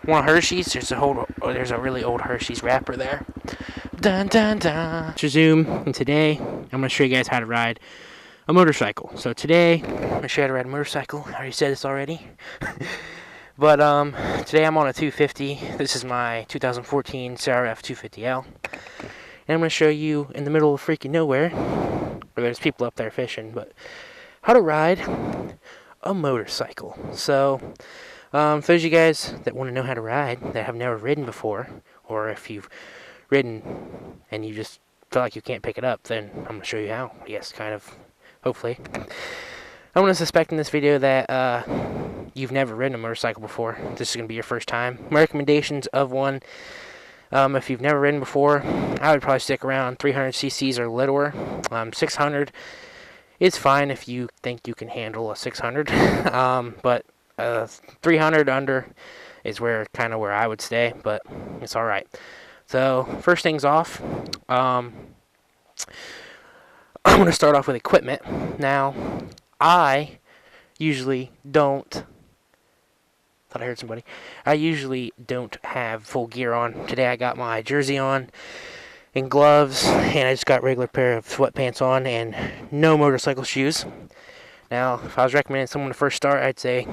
Want Hershey's? There's a really old Hershey's wrapper there. Dun dun dun. Let's resume, and today I'm going to show you guys how to ride a motorcycle. So today, I'm going to show you how to ride a motorcycle. I already said this already. But today I'm on a 250. This is my 2014 CRF 250L. And I'm going to show you in the middle of freaking nowhere, where there's people up there fishing, but how to ride a motorcycle. So, for those of you guys that want to know how to ride, that have never ridden before, or if you've ridden and you just feel like you can't pick it up, then I'm going to show you how. Yes, kind of, hopefully. I'm going to suspect in this video that you've never ridden a motorcycle before. This is going to be your first time. My recommendations of one, if you've never ridden before, I would probably stick around 300 cc's or littler. 600 is fine if you think you can handle a 600, but 300 under is where I would stay, but it's all right. So first things off, I'm going to start off with equipment. Now, I usually don't. Thought I heard somebody. I usually don't have full gear on. Today I got my jersey on and gloves, and I just got a regular pair of sweatpants on and no motorcycle shoes. Now, if I was recommending someone to first start, I'd say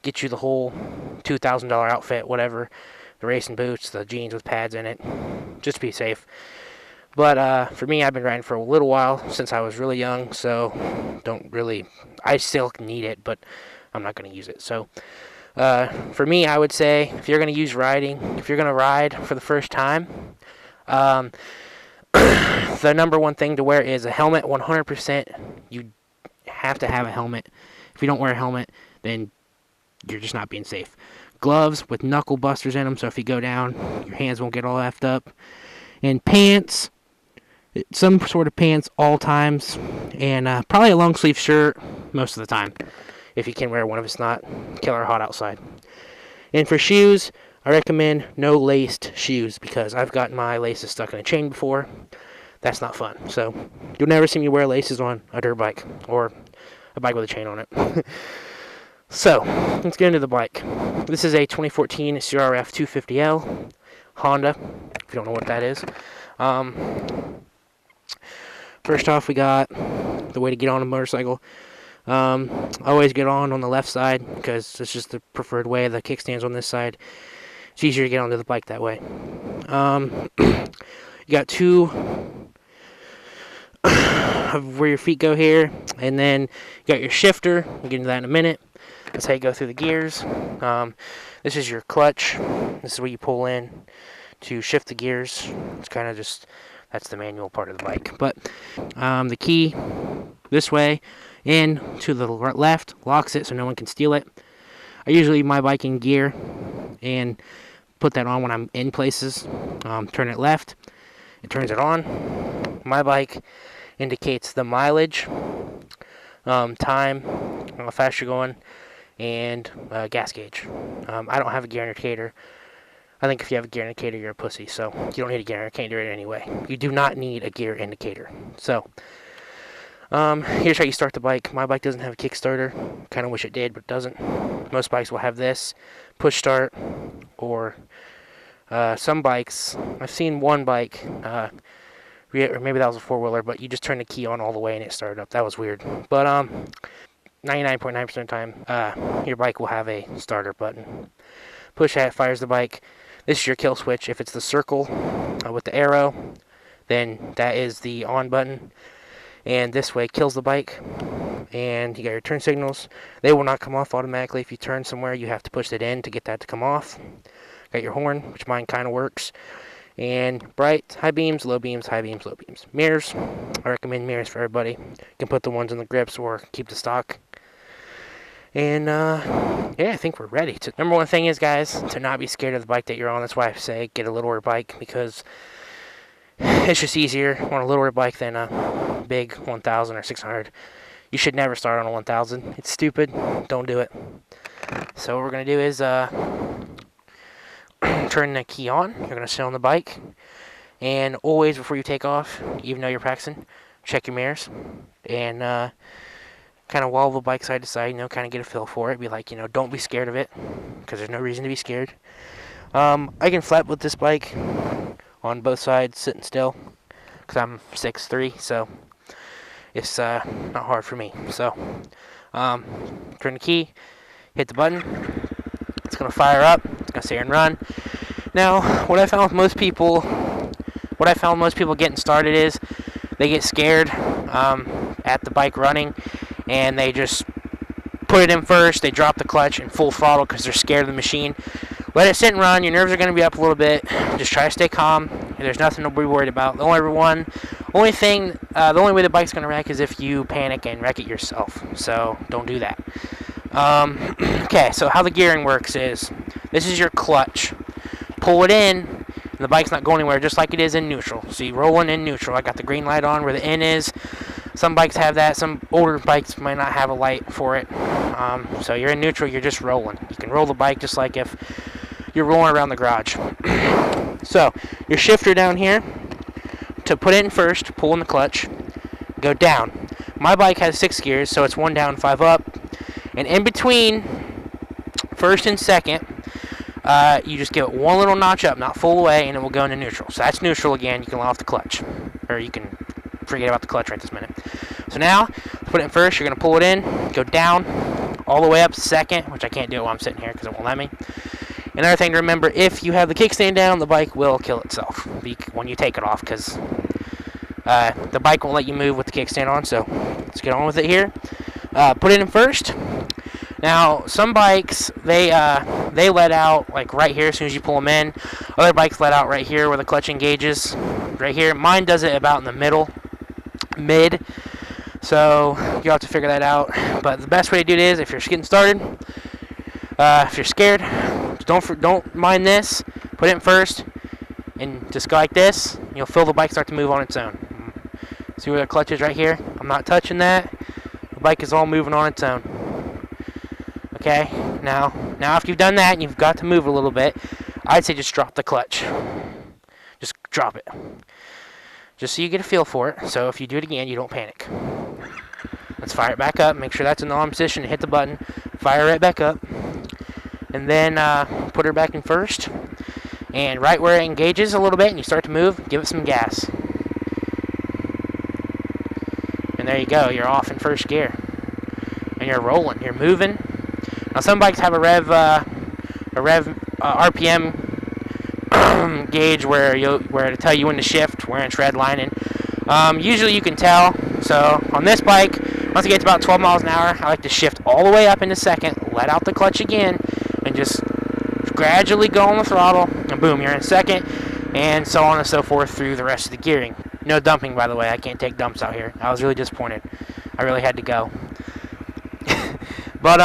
get you the whole $2,000 outfit, whatever. The racing boots, the jeans with pads in it, just to be safe. But for me, I've been riding for a little while, since I was really young, so I still need it, but I'm not going to use it. So for me, I would say if you're going to if you're going to ride for the first time, the number one thing to wear is a helmet. 100%, you have to have a helmet. If you don't wear a helmet, then you're just not being safe. Gloves with knuckle busters in them, so if you go down, your hands won't get all effed up. And pants, some sort of pants all times, and probably a long sleeve shirt most of the time, if you can wear one if it's not killer hot outside. And for shoes, I recommend no laced shoes, because I've gotten my laces stuck in a chain before. That's not fun. So you'll never see me wear laces on a dirt bike or a bike with a chain on it. So let's get into the bike. This is a 2014 CRF 250L Honda, if you don't know what that is. First off, we got the way to get on a motorcycle. Always get on the left side, because it's just the preferred way. The kickstand's on this side. It's easier to get onto the bike that way. You got two of where your feet go here, and then you got your shifter. We'll get into that in a minute. That's how you go through the gears. This is your clutch. This is where you pull in to shift the gears. It's kind of just, that's the manual part of the bike. But the key this way in to the left locks it so no one can steal it. I usually leave my bike in gear and put that on when I'm in places. Turn it left, it turns it on. My bike indicates the mileage, time, how fast you're going, and gas gauge. I don't have a gear indicator. I think if you have a gear indicator, you're a pussy, so you don't need a gear indicator anyway. You do not need a gear indicator. So here's how you start the bike. My bike doesn't have a Kickstarter. Kind of wish it did, but it doesn't. Most bikes will have this push start, or some bikes. I've seen one bike, or maybe that was a four-wheeler, but you just turn the key on all the way and it started up. That was weird. But 99.9% of the time, your bike will have a starter button. Push that, fires the bike. This is your kill switch. If it's the circle with the arrow, then that is the on button. And this way kills the bike. And you got your turn signals. They will not come off automatically. If you turn somewhere, you have to push it in to get that to come off. Got your horn, which mine kind of works. And bright, high beams, low beams, high beams, low beams. Mirrors, I recommend mirrors for everybody. You can put the ones in the grips or keep the stock. And yeah, I think we're ready. Number one thing is, guys, to not be scared of the bike that you're on. That's why I say get a littler bike, because it's just easier on a littler bike than a big 1000 or 600. You should never start on a 1000. It's stupid. Don't do it. So what we're going to do is turn the key on. You're going to sit on the bike. And always, before you take off, even though you're practicing, check your mirrors. And kind of wobble the bike side to side, kind of get a feel for it. Be like, don't be scared of it, because there's no reason to be scared. I can flap with this bike on both sides, sitting still, because I'm 6'3", so it's not hard for me. So, turn the key, hit the button, it's going to fire up, it's going to sit here and run. Now, what I found most people getting started is they get scared at the bike running, and they just put it in first, they drop the clutch in full throttle because they're scared of the machine. Let it sit and run. Your nerves are going to be up a little bit. Just try to stay calm. There's nothing to be worried about. The only way the bike's going to wreck is if you panic and wreck it yourself. So don't do that. Okay, so how the gearing works is, this is your clutch. Pull it in, and the bike's not going anywhere, just like it is in neutral. So you roll in neutral. I got the green light on where the N is. Some bikes have that. Some older bikes might not have a light for it. So you're in neutral, you're just rolling. You can roll the bike just like if you're rolling around the garage. So your shifter down here, to put it in first, pull in the clutch, go down. My bike has 6 gears, so it's 1 down, 5 up. And in between first and second, you just give it one little notch up, not full away, and it will go into neutral. So that's neutral again. You can let off the clutch, or you can forget about the clutch right this minute. So now, to put it in first, you're going to pull it in, go down, all the way up second, which I can't do it while I'm sitting here because it won't let me. Another thing to remember, if you have the kickstand down, the bike will kill itself when you take it off, because the bike won't let you move with the kickstand on. So let's get on with it here. Put it in first. Now, some bikes, they let out like right here as soon as you pull them in. Other bikes let out right here where the clutch engages, right here. Mine does it about in the mid. So you'll have to figure that out. But the best way to do it is, if you're just getting started, if you're scared, don't mind this. Put it in first, and just go like this. You'll feel the bike start to move on its own. See where the clutch is right here? I'm not touching that. The bike is all moving on its own. Okay, now after you've done that and you've got to move a little bit, I'd say just drop the clutch. Just drop it. Just so you get a feel for it, so if you do it again, you don't panic. Let's fire it back up, make sure that's in the on position, hit the button, fire it back up, and then put her back in first. And right where it engages a little bit and you start to move, give it some gas. And there you go, you're off in first gear. And you're rolling, you're moving. Now some bikes have a rev RPM gauge where to tell you when to shift, where it's redlining. Usually you can tell. So on this bike, once it gets about 12 miles an hour, I like to shift all the way up into second, let out the clutch again, and just gradually go on the throttle, and boom, you're in second, and so on and so forth through the rest of the gearing. No dumping, by the way. I can't take dumps out here. I was really disappointed. I really had to go. But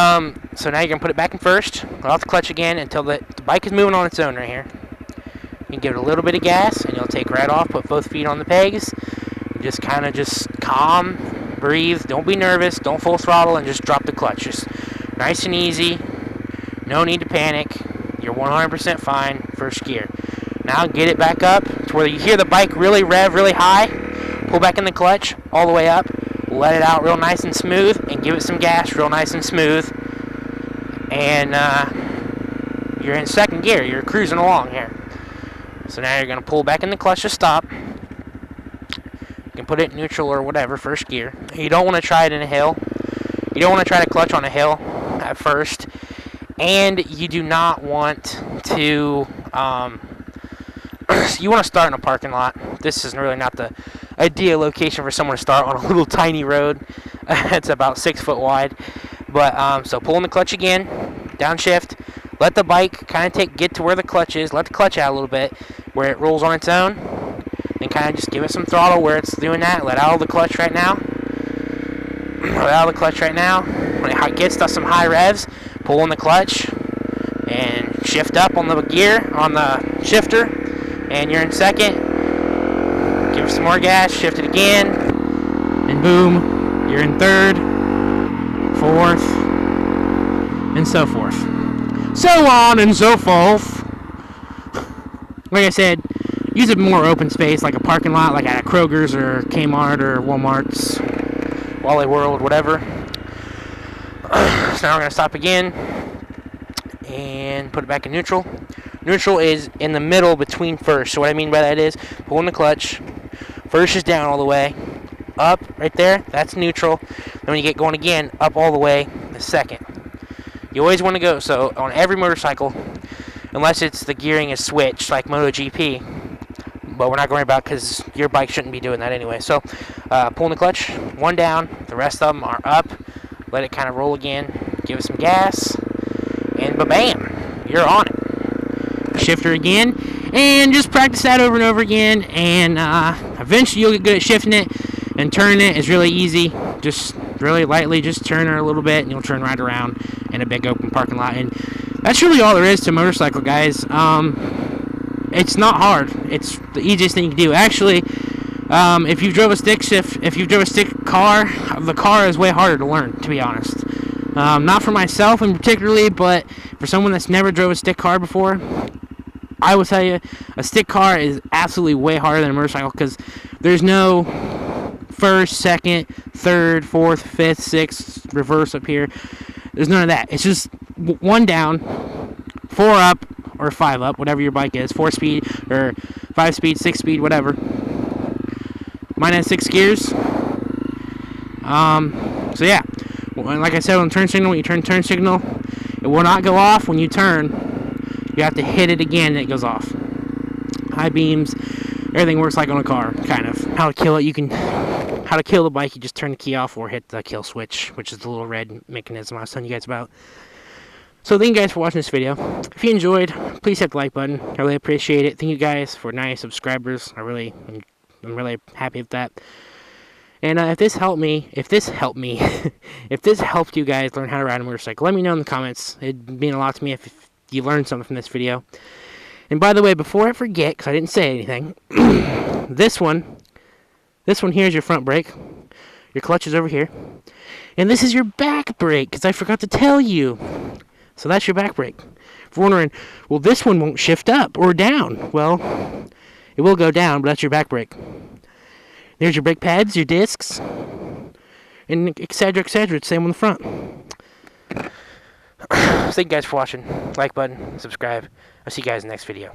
so now you're gonna put it back in first, let off the clutch again until the bike is moving on its own right here. You can give it a little bit of gas, and you'll take right off. Put both feet on the pegs. Just kind of calm, breathe. Don't be nervous. Don't full throttle, and just drop the clutch. Just nice and easy. No need to panic. You're 100% fine. First gear. Now get it back up to where you hear the bike really rev really high. Pull back in the clutch all the way up. Let it out real nice and smooth, and give it some gas real nice and smooth. And you're in second gear. You're cruising along here. So now you're going to pull back in the clutch to stop. You can put it in neutral or whatever, first gear. You don't want to try it in a hill. You don't want to try to clutch on a hill at first. And you do not want to... you want to start in a parking lot. This is really not the ideal location for someone to start on a little tiny road. It's about 6 foot wide. But so pull in the clutch again, downshift, let the bike kind of get to where the clutch is, let the clutch out a little bit, where it rolls on its own, and kind of just give it some throttle where it's doing that. Let out of the clutch right now. Let out of the clutch right now. When it gets to some high revs, pull in the clutch and shift up on the gear, on the shifter, and you're in second. Give it some more gas, shift it again, and boom, you're in third, fourth, and so forth. So on and so forth. Like I said, use a more open space, like a parking lot, like at a Kroger's or Kmart or Walmart's, Wally World, whatever. So now we're going to stop again and put it back in neutral. Neutral is in the middle between first. So what I mean by that is pulling the clutch. First is down all the way. Up right there, that's neutral. Then when you get going again, up all the way, the second. You always want to go, so on every motorcycle, unless it's the gearing is switched like MotoGP, but we're not going about because your bike shouldn't be doing that anyway. So pulling the clutch, one down, the rest of them are up. Let it kind of roll again, give it some gas, and ba-bam, you're on it. Shifter again, and just practice that over and over again, and eventually you'll get good at shifting it, and turning it is really easy. Just really lightly, just turn her a little bit, and you'll turn right around in a big open parking lot. And that's really all there is to motorcycle, guys. It's not hard. It's the easiest thing you can do. Actually, if you drove a stick car, the car is way harder to learn, to be honest. Not for myself in particularly, but for someone that's never drove a stick car before, I will tell you, a stick car is absolutely way harder than a motorcycle because there's no first, second, third, fourth, fifth, sixth, reverse up here. There's none of that. It's just one down, 4 up, or 5 up, whatever your bike is. 4 speed, or 5 speed, 6 speed, whatever. Mine has 6 gears. So yeah, like I said, on turn signal, when you turn signal, it will not go off when you turn. You have to hit it again and it goes off. High beams, everything works like on a car, kind of. How to kill it, how to kill the bike, you just turn the key off or hit the kill switch, which is the little red mechanism I was telling you guys about. So thank you guys for watching this video. If you enjoyed, please hit the like button. I really appreciate it. Thank you guys for 90 subscribers. I'm really happy with that. And if this helped you guys learn how to ride a motorcycle, let me know in the comments. It'd mean a lot to me if you learned something from this video. And by the way, before I forget, because I didn't say anything, this one here is your front brake. Your clutch is over here. And this is your back brake, because I forgot to tell you. So that's your back brake. If you're wondering, well, this one won't shift up or down. Well, it will go down, but that's your back brake. There's your brake pads, your discs, and etc., etc. It's the same on the front. Thank you guys for watching. Like button, subscribe. I'll see you guys in the next video.